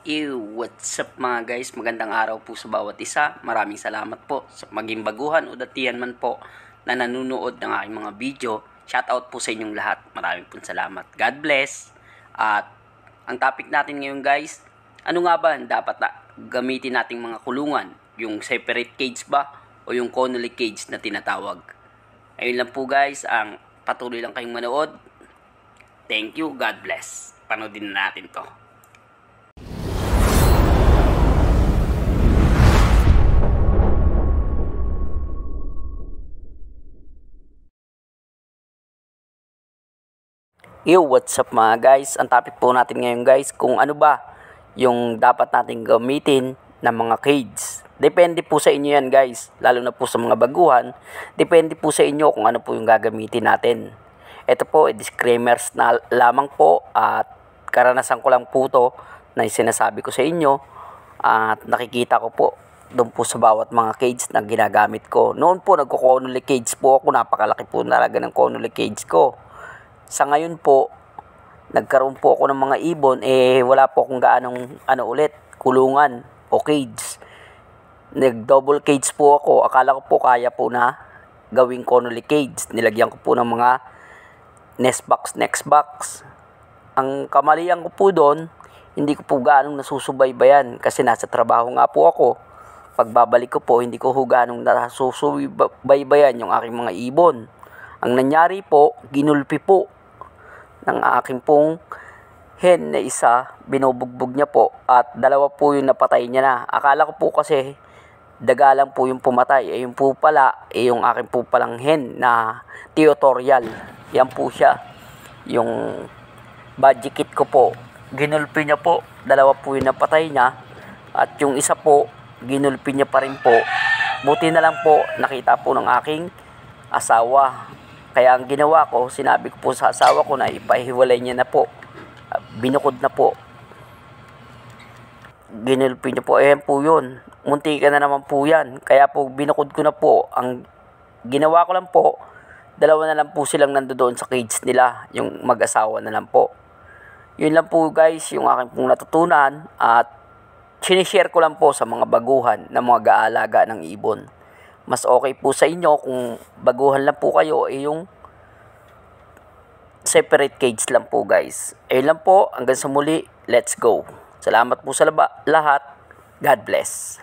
What's up mga guys? Magandang araw po sa bawat isa. Maraming salamat po sa maging baguhan o datihan man po na nanunood ng aking mga video. Shoutout po sa inyong lahat. Maraming po salamat. God bless. At ang topic natin ngayon guys, ano nga ba dapat na gamitin nating mga kulungan? Yung separate cage ba o yung Connolly cage na tinatawag? Ayun lang po guys, ang patuloy lang kayong manood. Thank you. God bless. Panoodin na natin to. What's up mga guys? Ang topic po natin ngayon guys, kung ano ba yung dapat nating gamitin ng mga cage. Depende po sa inyo yan guys, lalo na po sa mga baguhan. Depende po sa inyo kung ano po yung gagamitin natin. Ito po, disclaimers na lamang po at karanasan ko lang po to na sinasabi ko sa inyo. At nakikita ko po doon po sa bawat mga cage na ginagamit ko. Noon po nagko-Connolly cage po ako, napakalaki po talaga ng Connolly cage ko. Sa ngayon po, nagkaroon po ako ng mga ibon, wala po akong gaanong kulungan o cage. Nag-double cage po ako. Akala ko po kaya po na gawing Connolly cage. Nilagyan ko po ng mga nest box. Ang kamalian ko po doon, hindi ko po gaanong nasusubaybayan kasi nasa trabaho nga po ako. Pagbabalik ko po, hindi ko gaanong nasusubaybayan yung aking mga ibon. Ang nangyari po, ginulpi po ng aking pong hen na isa, binubugbog niya po at dalawa po yung napatay niya na. Akala ko po kasi daga lang po yung pumatay, yung po pala yung aking po palang hen na tutorial. Yan po siya, yung budget kit ko po, ginulpi niya po, dalawa po yung napatay niya at yung isa po ginulpi niya pa rin po. Buti na lang po nakita po ng aking asawa. Kaya ang ginawa ko, sinabi ko po sa asawa ko na ipahiwalay niya na po. Binukod na po. Ginulpi niya po. Ayan po yun. Munti ka na naman po yan. Kaya po binukod ko na po. Ang ginawa ko lang po, dalawa na lang po silang nandoon sa cage nila. Yung mag-asawa na lang po. Yun lang po guys, yung aking pong natutunan. At sinishare ko lang po sa mga baguhan na mga gaalaga ng ibon. Mas okay po sa inyo kung baguhan lang po kayo yung separate cage lang po guys. Ayun lang po, hanggang sa muli, let's go. Salamat po sa lahat. God bless.